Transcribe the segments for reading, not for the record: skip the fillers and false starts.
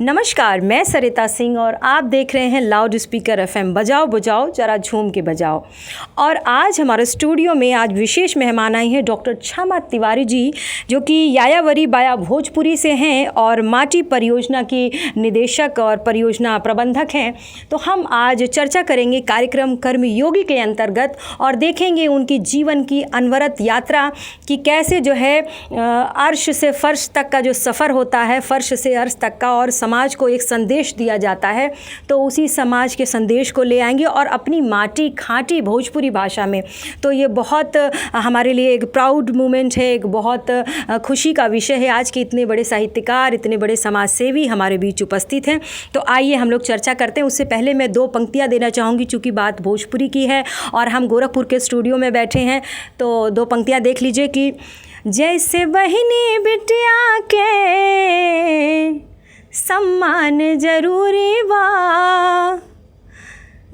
नमस्कार, मैं सरिता सिंह और आप देख रहे हैं लाउड स्पीकर एफएम बजाओ बजाओ जरा झूम के बजाओ। और आज हमारे स्टूडियो में आज विशेष मेहमान आई हैं डॉक्टर क्षमा तिवारी जी, जो कि यायावरी बाया भोजपुरी से हैं और माटी परियोजना की निदेशक और परियोजना प्रबंधक हैं। तो हम आज चर्चा करेंगे कार्यक्रम कर्मयोगी के अंतर्गत और देखेंगे उनकी जीवन की अनवरत यात्रा कि कैसे जो है अर्श से फर्श तक का जो सफ़र होता है, फर्श से अर्श तक का, और समाज को एक संदेश दिया जाता है तो उसी समाज के संदेश को ले आएंगे और अपनी माटी खाटी भोजपुरी भाषा में। तो ये बहुत हमारे लिए एक प्राउड मोमेंट है, एक बहुत खुशी का विषय है। आज के इतने बड़े साहित्यकार, इतने बड़े समाज सेवी हमारे बीच उपस्थित हैं। तो आइए हम लोग चर्चा करते हैं। उससे पहले मैं दो पंक्तियाँ देना चाहूँगी, चूँकि बात भोजपुरी की है और हम गोरखपुर के स्टूडियो में बैठे हैं। तो दो पंक्तियाँ देख लीजिए कि जैसे बहिनी बिटिया के सम्मान जरूरी बा,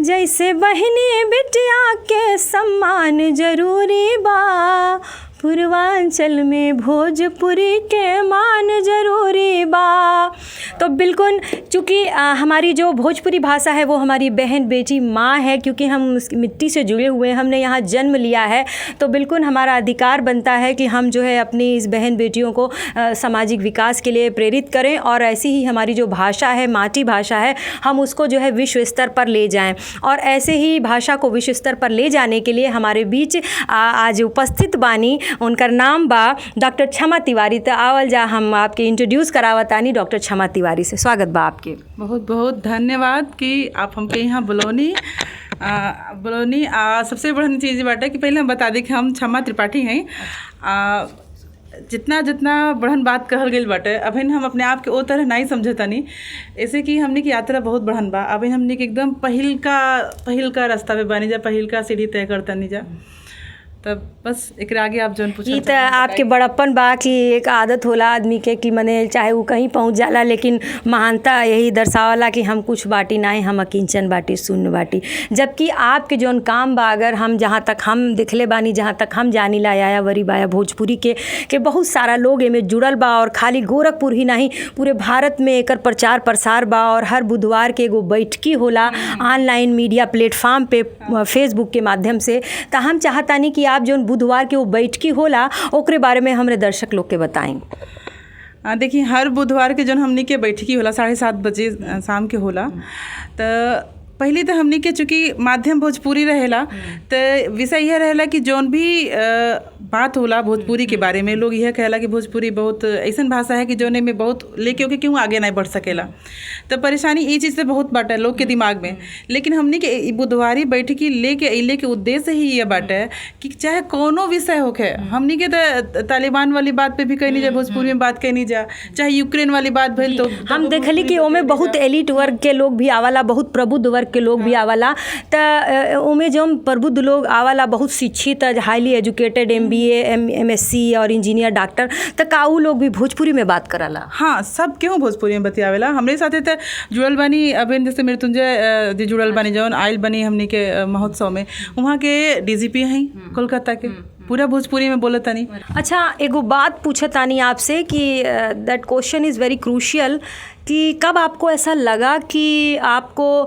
जैसे बहिनी बिटिया के सम्मान जरूरी बा, पूर्वांचल में भोजपुरी के मान जरूरी बा। तो बिल्कुल, चूँकि हमारी जो भोजपुरी भाषा है वो हमारी बहन बेटी माँ है, क्योंकि हम उस मिट्टी से जुड़े हुए हैं, हमने यहाँ जन्म लिया है। तो बिल्कुल हमारा अधिकार बनता है कि हम जो है अपनी इस बहन बेटियों को सामाजिक विकास के लिए प्रेरित करें और ऐसी ही हमारी जो भाषा है, माटी भाषा है, हम उसको जो है विश्व स्तर पर ले जाएं। और ऐसे ही भाषा को विश्व स्तर पर ले जाने के लिए हमारे बीच आज उपस्थित बानी, उनका नाम बा डॉक्टर क्षमा तिवारी। तो आवल जा हम आपके इंट्रोड्यूस करावतानी डॉक्टर क्षमा तिवारी से। स्वागत बा आपके। बहुत बहुत धन्यवाद कि आप हमके यहाँ बुलौनी। सबसे बड़ी चीज़ बाटे कि पहले हम बता दें कि हम क्षमा त्रिपाठी हैं। जितना जितना बढ़न बात कहल गई बाटे, अभी हम अपने आप के ओ तरह नहीं समझतानी। ऐसे कि हमने की यात्रा बहुत बढ़न बा। अभी हमने के एकदम पहिल का रास्ता पे बानी जा, पहिल का सीढ़ी तय करतनी जा। तब बस एक आगे आप जौन पूछा तो आपके बड़प्पन बा कि एक आदत होला आदमी के कि मने चाहे वो कहीं पहुंच जाला, लेकिन महानता यही दर्शावला कि हम कुछ बाटी नहीं, हम अकिंचन बाटी, शून्य बाटी। जबकि आपके जौन काम बा, अगर हम जहाँ तक हम दिखले बानी, जहाँ तक हम जानीला यायावरी बाया भोजपुरी के बहुत सारा लोग एमे जुड़ल बा। और खाली गोरखपुर ही नहीं, पूरे भारत में एकर प्रचार प्रसार बा। और हर बुधवार के एगो बैठकी होला ऑनलाइन मीडिया प्लेटफॉर्म पे, फेसबुक के माध्यम से। तो हम चाहतानी कि आप जो बुधवार के वो बैठकी होला ओकरे बारे में हमरे दर्शक लोग के बताएं। देखिए, हर बुधवार के जो हमनी के बैठकी होला 7:30 बजे शाम के होला। तो पहले तो हमनी के चूँकि माध्यम भोजपुरी रहेला, तो विषय यह रहेला कि जौन भी बात होला भोजपुरी के बारे में, लोग यह कहला कि भोजपुरी बहुत ऐसा भाषा है कि जौने में बहुत लेके ओके क्यों आगे नहीं बढ़ सकेला। तो परेशानी ये चीज़ से बहुत बाटे लोग के दिमाग में। लेकिन हमनी के बुधवारी बैठकी लेके अइले के उद्देश्य ही ये बाटे कि चाहे कोनो विषय होके, हमनी के तो तालिबान वाली बात पे भी कहीं नहीं जा, भोजपुरी में बात कहीं नहीं जा, चाहे यूक्रेन वाली बात भइल तो हम देखली कि ओमे बहुत एलिट वर्ग के लोग भी आवाला, बहुत प्रबुद्ध वर्ग के लोग भी आवाला। तो ओमे जो प्रबुद्ध लोग आवाला, बहुत शिक्षित, हाईली एजुकेटेड, MBA, MSc और इंजीनियर, डॉक्टर, तो काऊ लोग भी भोजपुरी में बात कराला। हाँ, सब क्यों भोजपुरी में बतियावेला। हमरे साथे तो जुड़ल बानी, अभी जैसे मृत्युंजय जी जुड़ल बानी, जौन आयल बनी हमनी के महोत्सव में, वहाँ के DGP हैं कोलकाता के, पूरा भोजपुरी में बोलत तानी। अच्छा, एगो बात पूछत तानी आपसे कि that question is very crucial कि कब आपको ऐसा लगा कि आपको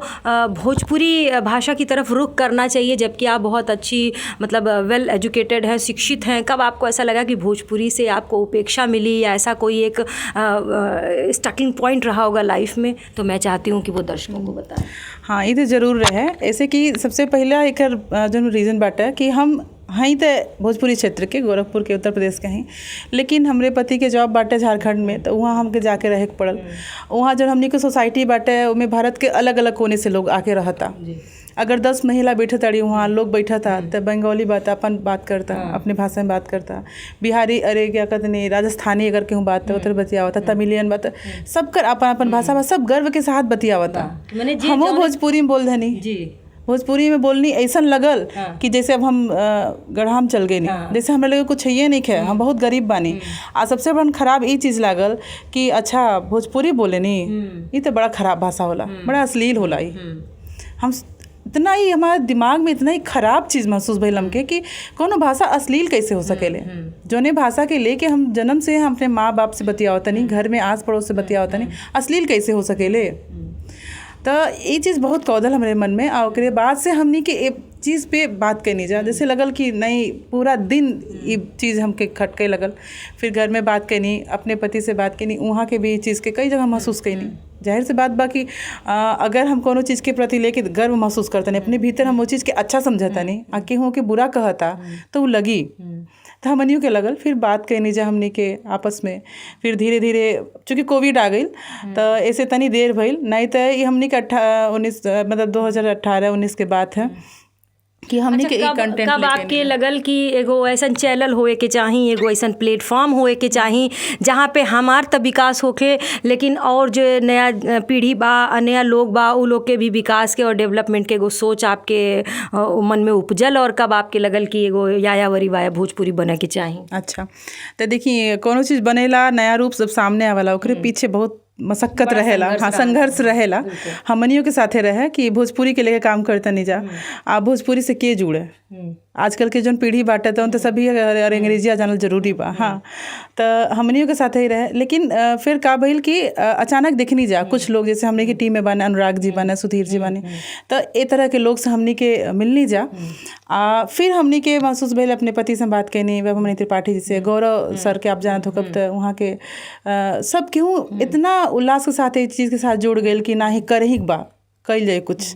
भोजपुरी भाषा की तरफ रुख करना चाहिए, जबकि आप बहुत अच्छी, मतलब वेल एजुकेटेड हैं, शिक्षित हैं। कब आपको ऐसा लगा कि भोजपुरी से आपको उपेक्षा मिली, या ऐसा कोई एक स्टकिंग पॉइंट रहा होगा लाइफ में? तो मैं चाहती हूँ कि वो दर्शकों को बताएं। हाँ, ये तो ज़रूर रहे। ऐसे कि सबसे पहला एक जो रीज़न बाटा कि हम हैं तो भोजपुरी क्षेत्र के, गोरखपुर के, उत्तर प्रदेश के हैं, लेकिन हमरे पति के जॉब बाटे झारखंड में, तो वहाँ हमके जाके रहे के पड़ल। वहाँ जो हमनी के सोसाइटी बाटे उनमें भारत के अलग अलग कोने से लोग आके रहता। अगर 10 महिला बैठे ताड़ी, वहाँ लोग बैठा था तो बंगाली अपन बात करता, अपने भाषा में बात करता, बिहारी, अरे क्या कहते नहीं, राजस्थानी अगर केहूँ बात तो उधर बतियावता, तमिलियन बात, सबकर अपन भाषा में सब गर्व के साथ बतियावता। हमो भोजपुरी में बोल धनी, भोजपुरी में बोलनी ऐसा लगल कि जैसे अब हम गढ़ाम चल गए नहीं, जैसे हमें लगे कुछ है नहीं है, हम बहुत गरीब बानी। आ सबसे बड़ा खराब ये चीज़ लागल कि अच्छा भोजपुरी बोले नहीं, ये तो बड़ा खराब भाषा होला, बड़ा अश्लील होला। ये हम इतना ही हमारे दिमाग में इतना ही खराब चीज़ महसूस भइल हमके कि कोनो भाषा अश्लील कैसे हो सकेले। जौने भाषा के लेके हम जन्म से हम अपने माँ बाप से बतियावतनी, घर में आस पड़ोस से बतियावतनी, अश्लील कैसे हो सकेले। तो ये चीज़ बहुत कौदल हमारे मन में। और ओकरे बाद से हमनी के एक चीज़ पे बात करनी जा, जैसे लगल कि नहीं पूरा दिन ये चीज़ हमके खटके लगल। फिर घर में बात करनी, अपने पति से बात करनी, वहाँ के भी चीज़ के कई जगह महसूस करनी। जाहिर सी बात बा कि अगर हम कोनो चीज़ के प्रति लेके गर्व महसूस करते नहीं, अपने भीतर हम वो चीज़ के अच्छा समझता नहीं, आके हो के बुरा कहता तो वो लगी, तो हमनियों के लगल। फिर बात करनी जा हमनी के आपस में। फिर धीरे धीरे चूँकि कोविड आ गई तो ऐसे तनी देर भइल, नहीं तो ये हमनी के 2018-19 के बात है कि हमने के एक कंटेंट कब आपके लगल कि एगो ऐसन चैनल होए के चाही, एगो ऐसन प्लेटफॉर्म होए के चाही जहाँ पे हमार तब विकास होके, लेकिन और जो नया पीढ़ी बा, नया लोग बा, उ लोग के भी विकास के और डेवलपमेंट के एगो सोच आपके मन में उपजल, और कब आपके लगल कि एगो यायावरी वाया भोजपुरी बने के चाही? अच्छा, तो देखिए कोनो चीज़ बनेला नया रूप सब सामने आवेला, ओकरे पीछे बहुत मशक्कत रहेला, हाँ संघर्ष रहेला। हमनियों के साथे रहे कि भोजपुरी के लेके काम करता नहीं जा। आप भोजपुरी से के जुड़े, आजकल के जौन पीढ़ी बाटे तो सभी और अंग्रेजिया जानल जरूरी बा। हाँ, तो हमनियों के साथ ही रहे। लेकिन फिर का भइल कि अचानक देखनी जा कुछ लोग, जैसे हमने की टीम में बने अनुराग जी बने, सुधीर जी बने, तो ए तरह के लोग से हमने के मिलनी जा। फिर हमने के महसूस भइल, अपने पति से बात करनी, वैभव त्रिपाठी जी से, गौरव सर के आप जानत हो कब, तो वहाँ के सब केहू इतना उल्लास के साथ इस चीज़ के साथ जुड़ गए कि ना ही कर ही बा कल जाए कुछ।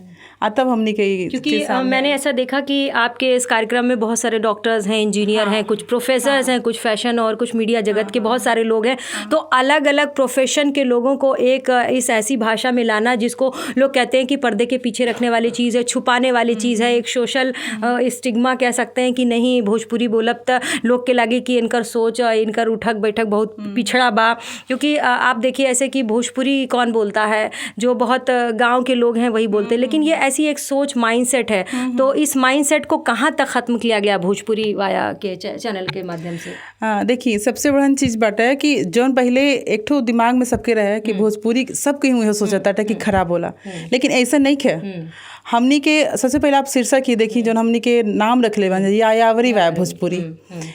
तब हमने कही, क्योंकि मैंने ऐसा देखा कि आपके इस कार्यक्रम में बहुत सारे डॉक्टर्स हैं, इंजीनियर हैं, कुछ प्रोफेसर्स हैं, कुछ फैशन और कुछ मीडिया जगत के बहुत सारे लोग हैं। तो अलग अलग प्रोफेशन के लोगों को एक इस ऐसी भाषा में लाना जिसको लोग कहते हैं कि पर्दे के पीछे रखने वाली चीज़ है, छुपाने वाली चीज़ है, एक सोशल स्टिग्मा कह सकते हैं कि नहीं भोजपुरी बोलब तो लोग के लगे कि इनकर सोच, इनकर उठक बैठक बहुत पिछड़ा बा। क्योंकि आप देखिए ऐसे कि भोजपुरी कौन बोलता है, जो बहुत गाँव के लोग हैं वही बोलते हैं, लेकिन ये ऐसी एक सोच माइंडसेट है। तो इस माइंडसेट को कहाँ तक ख़त्म किया गया भोजपुरी वाया के चैनल के माध्यम से? हाँ, देखिए सबसे बड़ा चीज़ बात है कि जौन पहले एक ठो दिमाग में सबके रहे कि भोजपुरी सब कहीं यह सोचता था कि खराब होला, लेकिन ऐसा नहीं है। हमनी के सबसे पहले आप शीर्षक ही देखी जो हमनी के नाम रख ले बने यायावरी वाया भोजपुरी।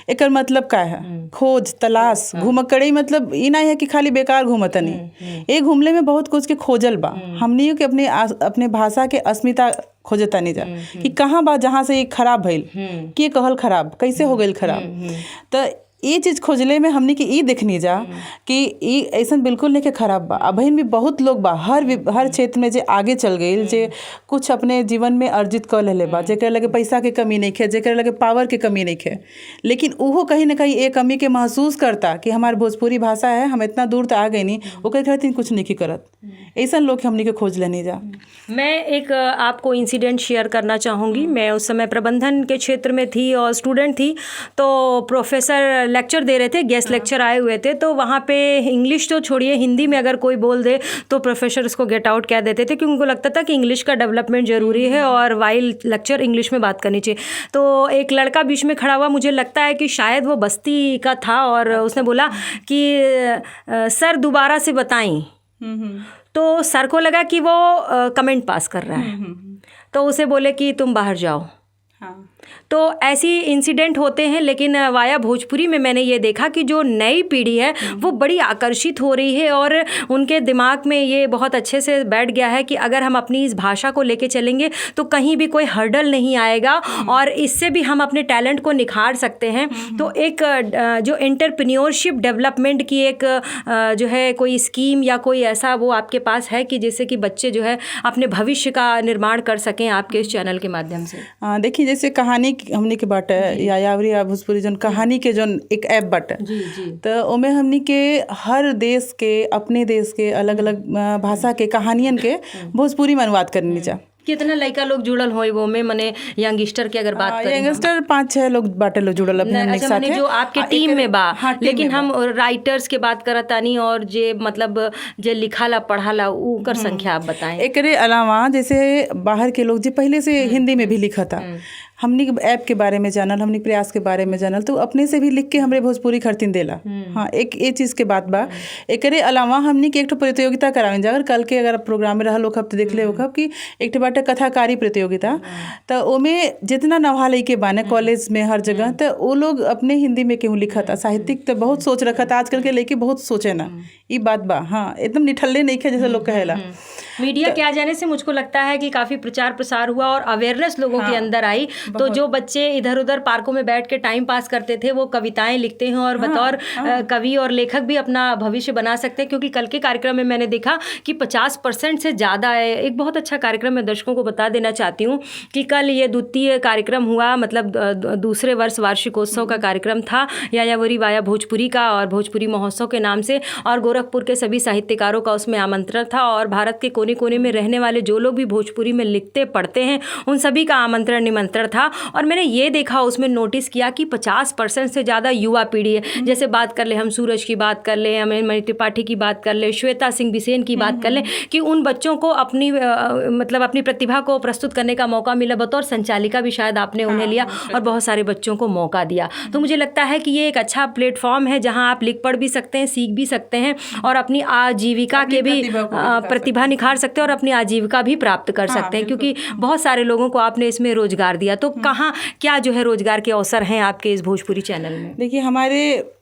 एक मतलब का है खोज तलाश घूमकड़ी, मतलब ये नहीं है कि खाली बेकार घूमता नहीं, ये घूमले में बहुत कुछ के खोजल बा। हमनी के अपने भाषा के अस्मिता खोजता नहीं जा कि कहाँ बा जहाँ से ये खराब भइल, के कहल खराब, कैसे हो गई खराब। तो ये चीज़ खोजले में हमने कि ये देखनी जा कि ये ऐसा बिल्कुल नहीं कि खराब बा। अब भी बहुत लोग बा हर क्षेत्र में जे आगे चल गए, जे कुछ अपने जीवन में अर्जित कर ले बा, जेकर लगे पैसा के कमी नहीं है, जेकर लगे पावर के कमी नहीं है, लेकिन वो कहीं ना कहीं एक कमी के महसूस करता कि हमारी भोजपुरी भाषा है, हम इतना दूर तो आ गए नहीं, ओकर खातिर कुछ नहीं करत। ऐसा लोग हमने के खोज लेने जा। मैं एक आपको इंसिडेंट शेयर करना चाहूँगी। मैं उस समय प्रबंधन के क्षेत्र में थी और स्टूडेंट थी, तो प्रोफेसर लेक्चर दे रहे थे, गेस्ट लेक्चर आए हुए थे। तो वहाँ पे इंग्लिश तो छोड़िए, हिंदी में अगर कोई बोल दे तो प्रोफेसर उसको गेट आउट कह देते थे, क्योंकि उनको लगता था कि इंग्लिश का डेवलपमेंट ज़रूरी है और वाइल लेक्चर इंग्लिश में बात करनी चाहिए। तो एक लड़का बीच में खड़ा हुआ, मुझे लगता है कि शायद वो बस्ती का था, और उसने बोला कि सर दोबारा से बताएं। तो सर को लगा कि वो कमेंट पास कर रहा है, तो उसे बोले कि तुम बाहर जाओ। हाँ। तो ऐसी इंसिडेंट होते हैं, लेकिन वाया भोजपुरी में मैंने ये देखा कि जो नई पीढ़ी है वो बड़ी आकर्षित हो रही है, और उनके दिमाग में ये बहुत अच्छे से बैठ गया है कि अगर हम अपनी इस भाषा को लेके चलेंगे तो कहीं भी कोई हर्डल नहीं आएगा, और इससे भी हम अपने टैलेंट को निखार सकते हैं। तो एक जो एंटरप्रेन्योरशिप डेवलपमेंट की एक जो है कोई स्कीम या कोई ऐसा वो आपके पास है कि जिससे कि बच्चे जो है अपने भविष्य का निर्माण कर सकें आपके इस चैनल के माध्यम से? देखिए जैसे कहानी हमने के बाटे यायावरी भोजपुरी जन कहानी के जन एक ऐप बाटे, तो ओमे हमने के हर देश के अपने देश के अलग अलग भाषा के कहानियन के भोजपुरी में अनुवाद करनी जा। कितना लड़का लोग जुड़ल हो वो में, मने यंगस्टर की अगर बात करें, यंगस्टर 5-6 लोग बाटे लोग जुड़ल अपने हमने के साथ है जो आपके टीम में बा। हाँ, लेकिन हम राइटर्स के बात करतानी और जे मतलब जे लिखाला पढ़ाला उनकर संख्या आप बताएं। एकरे अलावा जैसे बाहर के लोग जो पहले से हिंदी में भी लिखा था, हमनी के ऐप के बारे में जानल, हमनी के प्रयास के बारे में जानल, तो अपने से भी लिख के हमरे भोजपुरी खरतीन देला। हाँ, एक ये चीज़ के बात बा। एकरे अलावा हमनी के एक ठो प्रतियोगिता करावें जा, अगर कल के अगर प्रोग्राम में रहल होखब तो देख ले होखब कि एक ठो बाटे कथाकारी प्रतियोगिता। तो ओमे जितना नवा लइके बाने कॉलेज में हर जगह, तो वो लोग अपने हिंदी में केहू लिखता, साहित्यिक तो बहुत सोच रखा था। आजकल के लइके बहुत सोचे ना, ये बात बा। हाँ, एकदम निठल्ले नहीं खे जैसे लोग कहेला। मीडिया के आ जाने से मुझको लगता है कि काफ़ी प्रचार प्रसार हुआ और अवेयरनेस लोगों के अंदर आई। तो जो बच्चे इधर उधर पार्कों में बैठ के टाइम पास करते थे, वो कविताएं लिखते हैं और बतौर कवि और लेखक भी अपना भविष्य बना सकते हैं। क्योंकि कल के कार्यक्रम में मैंने देखा कि 50% से ज़्यादा है। एक बहुत अच्छा कार्यक्रम मैं दर्शकों को बता देना चाहती हूँ कि कल ये द्वितीय कार्यक्रम हुआ, मतलब दूसरे वर्ष वार्षिकोत्सव का कार्यक्रम था यायावरी वाया भोजपुरी का, और भोजपुरी महोत्सव के नाम से, और गोरखपुर के सभी साहित्यकारों का उसमें आमंत्रण था। और भारत के कोने कोने में रहने वाले जो लोग भी भोजपुरी में लिखते पढ़ते हैं, उन सभी का आमंत्रण निमंत्रण था। और मैंने ये देखा, उसमें नोटिस किया कि 50% से ज़्यादा युवा पीढ़ी है। जैसे बात कर ले, हम सूरज की बात कर ले, हमें मणि त्रिपाठी की बात कर ले, श्वेता सिंह बिसेन की बात कर ले, कि उन बच्चों को अपनी मतलब अपनी प्रतिभा को प्रस्तुत करने का मौका मिला। बतौर संचालिका भी शायद आपने उन्हें लिया और बहुत सारे बच्चों को मौका दिया। तो मुझे लगता है कि ये एक अच्छा प्लेटफॉर्म है जहाँ आप लिख पढ़ भी सकते हैं, सीख भी सकते हैं और अपनी आजीविका के भी प्रतिभा निखार सकते हैं और अपनी आजीविका भी प्राप्त कर सकते हैं। क्योंकि बहुत सारे लोगों को आपने इसमें रोजगार दिया। तो कहाँ क्या जो है रोजगार के अवसर हैं आपके इस भोजपुरी चैनल में? देखिए,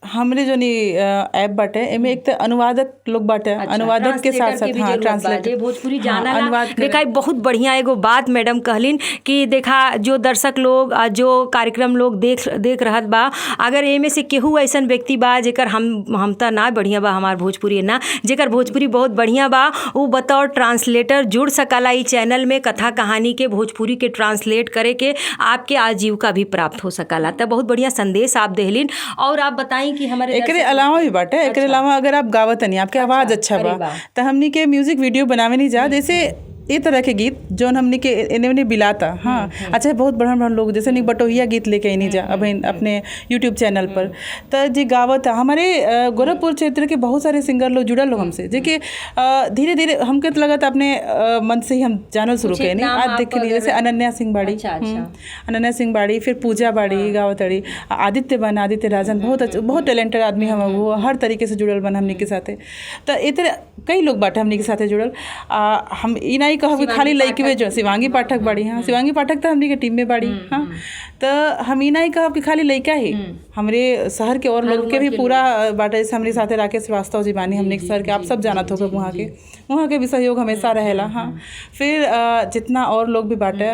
हमरे जो ऐप बाटे, इनमें एक तो अनुवादक लोग बाटे, अनुवादक के साथ साथ हाँ ट्रांसलेटर भोजपुरी जाना देखा। बहुत बढ़िया एगो बात मैडम कहलिन कि देखा, जो दर्शक लोग जो कार्यक्रम लोग देख रहत बा, अगर एमे से केहू ऐसन व्यक्ति बा जेकर हम त ना बढ़िया बा, हमार भोजपुरी ना, जेकर भोजपुरी बहुत बढ़िया बा, वो बतौर ट्रांसलेटर जुड़ सकला ई चैनल में। कथा कहानी के भोजपुरी के ट्रांसलेट करे के आपके आजीविका भी प्राप्त हो सकला। तो बहुत बढ़िया संदेश आप देहलिन। और आप बताएं कि हमारे एकरे अलावा भी बाटे, एकरे अलावा अगर आप गावत नहीं, आपके आवाज़ अच्छा बा, तो हमनी के म्यूजिक वीडियो बनावे नहीं जा, जैसे ये तरह के गीत जो हमने के इन्हें बिलाता। हाँ, अच्छा, बहुत बड़ा बड़ा लोग जैसे नहीं बटोहिया गीत लेके ही नहीं जा अब अपने यूट्यूब चैनल पर, तो जी गावत हमारे गोरखपुर क्षेत्र के बहुत सारे सिंगर लोग जुड़ल लोग हमसे, जेके धीरे धीरे हमके तो लगा था अपने मन से ही हम जानल शुरू के नहीं। आज देख ली जैसे अनन्या सिंह बाड़ी, अनन्या सिंह बाड़ी, फिर पूजा बाड़ी गावतड़ी, आदित्य राजन, बहुत टैलेंटेड आदमी हम, वो हर तरीके से जुड़ल बन हमने के साथे। तो इतने कई लोग बाटे हमने के साथे जुड़ल। हम ई नहीं कहब खाली लड़की में जो शिवांगी पाठक बाड़ी, हाँ शिवांगी पाठक तो हमने के टीम में बाड़ी। हाँ, तो हम ई नहीं कहब कि खाली लड़का ही, हमरे शहर के और लोग के भी पूरा बाटे। जैसे हमारे साथे राकेश श्रीवास्तव जी बानी, हमने के शहर के, आप सब जानत होगा, वहाँ के भी सहयोग हमेशा रहेला। हाँ, फिर जितना और लोग भी बाटे,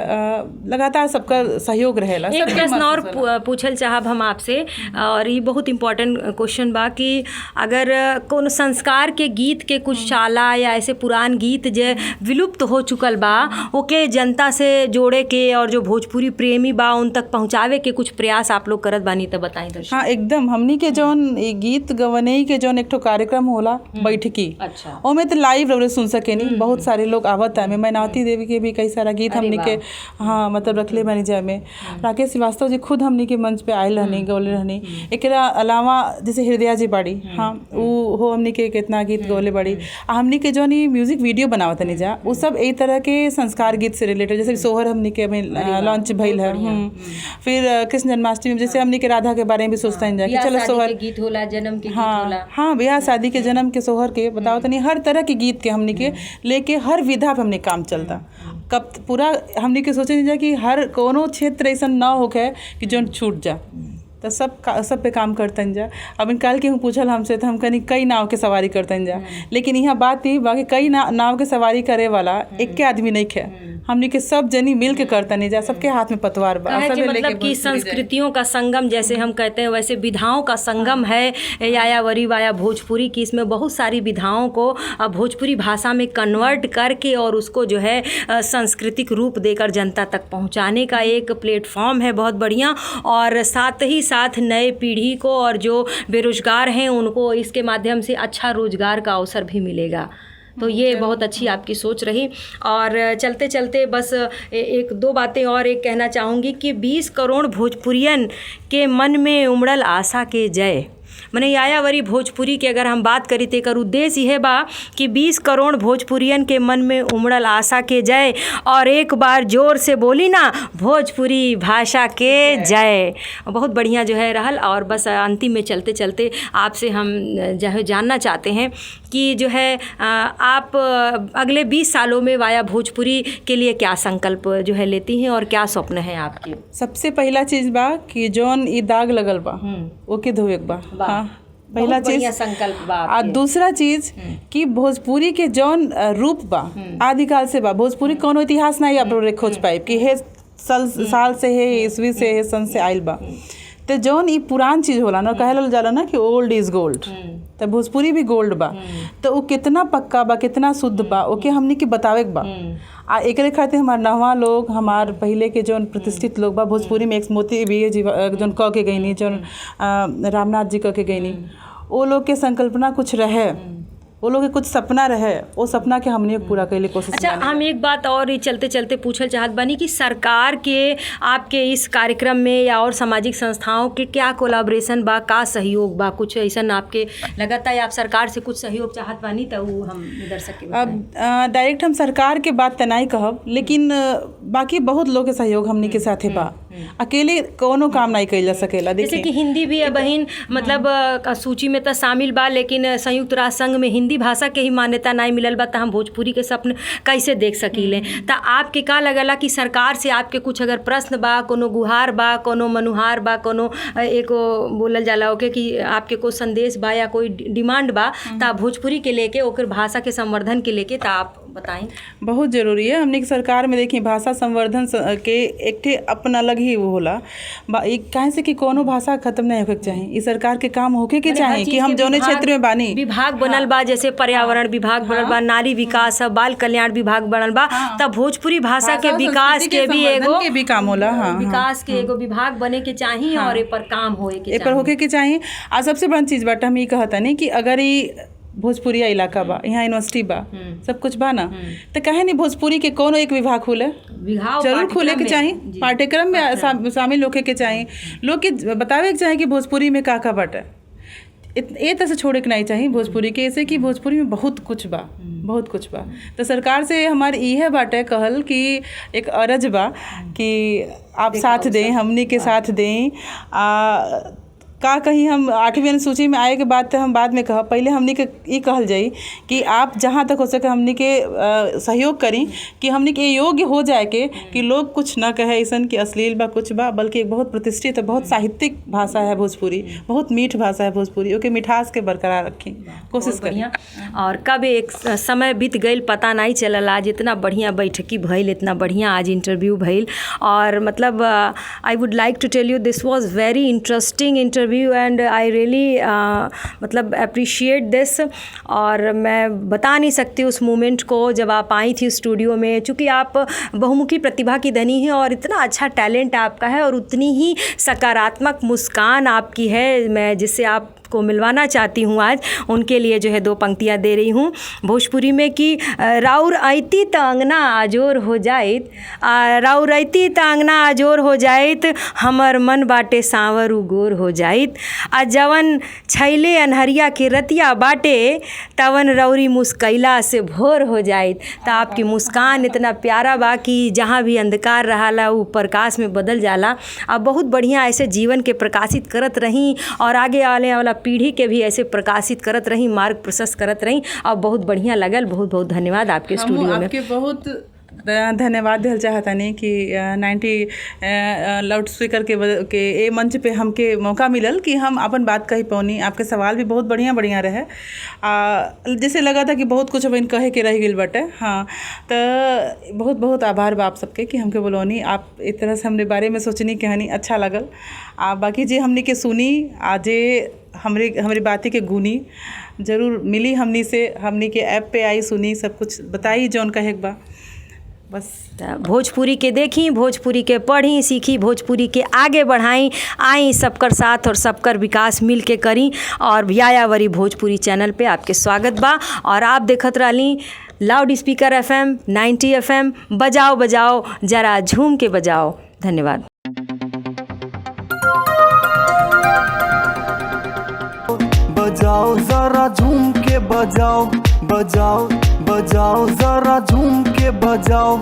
लगातार सबका सहयोग रहेला। एक प्रश्न और पूछल चाहब हम आपसे, और ये बहुत इम्पोर्टेंट क्वेश्चन बा कि अगर कोनो संस्कार के गीत के कुछ चाला या ऐसे पुरान गीत जो विलुप्त हो चुकल बा, ओके जनता से जोड़े के और जो भोजपुरी प्रेमी बा उन तक पहुँचावे के कुछ प्रयास आप लोग करत बानी, तो बताई दर्शक। हाँ, एकदम हमनी के जौन गीत गवनई के जौन एक ठो कार्यक्रम होला बैठकी, अच्छा, ओमे तो लाइव रउरे सुन सके नहीं, बहुत सारे लोग आवत है। मैनावती देवी के भी कई सारा गीत हमनी के हाँ मतलब रखले बनी जाए में। राकेश श्रीवास्तव जी खुद हमनी के मंच पे आयल रहनी, गौले रहनी। एकरा अलावा जैसे हृदया जी बाड़ी, हाँ वो हमनी के कितना गीत गौले बाड़ी। हमनी के जौन म्यूजिक वीडियो बनावत नहीं जा, वो सब एक तरह के संस्कार गीत से रिलेटेड, जैसे सोहर हमनी के लॉन्च भइल है। फिर कृष्ण जन्माष्टमी में जैसे हमनी के राधा के बारे में भी सोचता नहीं जा कि चलो सोहर गीत होला, जन्म के गीत होला। हाँ, ब्याह शादी के जन्म के सोहर के बताओ तनी, हर तरह के गीत के हमनी के लेके हर विधा पे हमने काम चलता। कब पूरा हमने के सोचे नहीं जा कि हर कोनो क्षेत्र ऐसा ना होके कि जो छूट जा, तो सब पे काम करतन जा। अब इन काल के हम पूछल हमसे, तो हम कई नाव के सवारी करतन जा, लेकिन यहाँ बात ही बाकी कई नाव के सवारी करे वाला एक के आदमी नहीं खे, हमने के सब जनी मिल के करतन जा, सबके हाथ में पतवार बा। मतलब कि संस्कृतियों का संगम जैसे हम कहते हैं, वैसे विधाओं का संगम है यायावरी वाया भोजपुरी की। इसमें बहुत सारी विधाओं को भोजपुरी भाषा में कन्वर्ट करके और उसको जो है सांस्कृतिक रूप देकर जनता तक पहुँचाने का एक प्लेटफॉर्म है, बहुत बढ़िया। और साथ ही साथ नए पीढ़ी को और जो बेरोजगार हैं उनको इसके माध्यम से अच्छा रोजगार का अवसर भी मिलेगा। तो ये बहुत अच्छी आपकी सोच रही। और चलते चलते बस एक दो बातें और एक कहना चाहूँगी कि 20 करोड़ भोजपुरियन के मन में उमड़ल आशा के जय, मने यायावरी भोजपुरी के अगर हम बात करी तो एकर उद्देश्य यह बा कि 20 करोड़ भोजपुरियन के मन में उमड़ल आशा के जय, और एक बार जोर से बोली ना भोजपुरी भाषा के जय। बहुत बढ़िया जो है रहल। और बस अंतिम में चलते चलते आपसे हम जो है जानना चाहते हैं कि जो है आप अगले 20 सालों में वाया भोजपुरी के लिए क्या संकल्प जो है लेती हैं और क्या स्वप्न है आपके? सबसे पहला चीज़ बा कि जौन ई दाग लगल बा ओके धोवे के बा। हाँ, पहला चीज संकल्प बा। और दूसरा चीज कि भोजपुरी के जौन रूप बा आदिकाल से बा। भोजपुरी कोनो इतिहास नहीं आप लोग खोज पाए कि हे साल से है, ईस्वी से है, सन से आयल बा। तो जौन ई पुरान चीज़ होला ना, कहल जाला ना कि ओल्ड इज़ गोल्ड, तो भोजपुरी भी गोल्ड बा। तो वो कितना पक्का बा, कितना शुद्ध बा, ओके हमनी के बतावे के बा। आ एकरे खातिर हमार नवा लोग, हमार पहले के जौन प्रतिष्ठित लोग बा भोजपुरी में, एक मोती भी जौन कह के गईनी, जौन रामनाथ जी कह के गईनी, वो लोग के संकल्पना कुछ रहे, वो लोग के कुछ सपना रहे, वो सपना के हमने पूरा कैले कोशिश। अच्छा, हम एक बात और चलते चलते पूछल चाहत बानी कि सरकार के आपके इस कार्यक्रम में या और सामाजिक संस्थाओं के क्या कोलैबोरेशन बा, का सहयोग बा? कुछ ऐसा आपके लगता है आप सरकार से कुछ सहयोग चाहत बानी तो वो हम दर्शक के अब डायरेक्ट हम सरकार के बात तो नहीं कहब, लेकिन बाकी बहुत लोग के सहयोग हमनी के साथे बा। अकेले कोनो काम नहीं कइल जा सकेला। जैसे कि हिंदी भी बहिन मतलब सूची में तो शामिल बा, लेकिन संयुक्त राष्ट्र संघ में हिंदी भाषा के ही मान्यता नहीं मिलल बा, तो हम भोजपुरी के सपन कैसे देख सकीले? तो आपके का लगला कि सरकार से आपके कुछ अगर प्रश्न बा, कोनो गुहार बा, कोनो मनुहार बा, कोनो एको बोलल जाला ओके कि आपके कोई संदेश बा या कोई डिमांड बा, तो भोजपुरी के लेके ओकर भाषा के संवर्धन के लेके तो आप बताएं। बहुत जरूरी है। हमने सरकार में देखी भाषा संवर्धन के एक अपना अलग ही वो होला। कहे से कि कोनो भाषा खत्म नहीं होके चाहिए, इस सरकार के काम होके के चाहिए कि हम जौने क्षेत्र में बानी विभाग बनल बा, जैसे पर्यावरण विभाग बनल बा, नारी विकास, बाल कल्याण विभाग बनल बा, तब भोजपुरी भाषा के विकास के भी एगो भी काम होला। विकास के एगो विभाग बने के चाहिए और ए पर काम होए के चाहिए, होके के चाहिए। और सबसे बड़ा चीज बाटे हम ये कहता नहीं कि अगर ये भोजपुरिया इलाका बा, यहाँ यूनिवर्सिटी बा, सब कुछ बा ना, तो कहे नहीं भोजपुरी के कोनो एक विभाग खुले, जरूर खुले के चाहिए, पाठ्यक्रम में शामिल होके के चाहिए, लोग के बतावे के चाहिए कि भोजपुरी में का बाटे। ये तरह से छोड़े के नहीं चाहिए भोजपुरी के, ऐसे कि भोजपुरी में बहुत कुछ बा, बहुत कुछ बा। तो सरकार से हमारी यह बाटे कहल कि एक अर्ज बा कि आप साथ दें, हमनी के साथ दें। का कहीं हम 8वीं अनुसूची में आए के बाद तो हम बाद में कह, पहले हमनी के ये कहल जाई कि आप जहाँ तक हो सके हमनी के सहयोग करी कि हमनी के योग्य हो जाए के कि लोग कुछ ना कहे ऐसा कि अश्लील बा कुछ बा, बल्कि एक बहुत प्रतिष्ठित, बहुत साहित्यिक भाषा है भोजपुरी, बहुत मीठ भाषा है भोजपुरी, ओके मिठास के बरकरार रखी कोशिश करी। और कब एक समय बीत गई पता नहीं चलल, आज इतना बढ़िया बैठकी भइल, इतना बढ़िया आज इंटरव्यू भइल, और मतलब आई वुड लाइक टू टेल यू दिस वाज very interesting interview and I really मतलब अप्रिशिएट दिस। और मैं बता नहीं सकती उस मोमेंट को जब आप आई थी स्टूडियो में, चूँकि आप बहुमुखी प्रतिभा की धनी हैं और इतना अच्छा टैलेंट आपका है और उतनी ही सकारात्मक मुस्कान आपकी है, मैं जिससे आप को मिलवाना चाहती हूँ आज, उनके लिए जो है 2 पंक्तियाँ दे रही हूँ भोजपुरी में कि राउर ऐती त अंगना आजोर हो जाइत, राउर ऐती त अंगना आजोर हो जाइत, हमर मन बाटे सांवर उगोर हो जाइत, आ जवन छैले अनहरिया के रतिया बाटे तवन रौरी मुस्कैला से भोर हो जाइत। तो आपकी मुस्कान इतना प्यारा बा कि जहाँ भी अंधकार रहाला वो प्रकाश में बदल जाला। अब बहुत बढ़िया ऐसे जीवन के प्रकाशित करत रहीं और आगे आने वाला पीढ़ी के भी ऐसे प्रकाशित करत रही, मार्ग प्रशस्त करत रही। और बहुत बढ़िया लगल, बहुत बहुत धन्यवाद आपके स्टूडियो में। आपके बहुत धन्यवाद दिल चाहता नहीं कि 90 लाउड स्पीकर के ए मंच पे हमके मौका मिलल कि हम अपन बात कही पौनी। आपके सवाल भी बहुत बढ़िया बढ़िया रहे, जैसे लगा था कि बहुत कुछ अब कहे के रह गई बटे। हाँ, तो बहुत बहुत आभार बा आप सबके कि हमके बोलौनी, आप इस तरह से हमरे बारे में सोचनी कहानी अच्छा लगल। बाकी जी हमने के सुनी आज हमारी बातें के गुनी जरूर मिली हमनी से, हमनी के ऐप पे आई सुनी, सब कुछ बताई जौन कहे बा। बस भोजपुरी के देखी, भोजपुरी के पढ़ी सीखी, भोजपुरी के आगे बढ़ाई, आई सबकर साथ और सबकर विकास मिल के करी। और यायावरी भोजपुरी चैनल पे आपके स्वागत बा और आप देखत रहली लाउड स्पीकर FM 90 FM। बजाओ बजाओ जरा झूम के बजाओ। धन्यवाद। बजाओ जरा झूम के बजाओ, बजाओ बजाओ जरा झूम के बजाओ।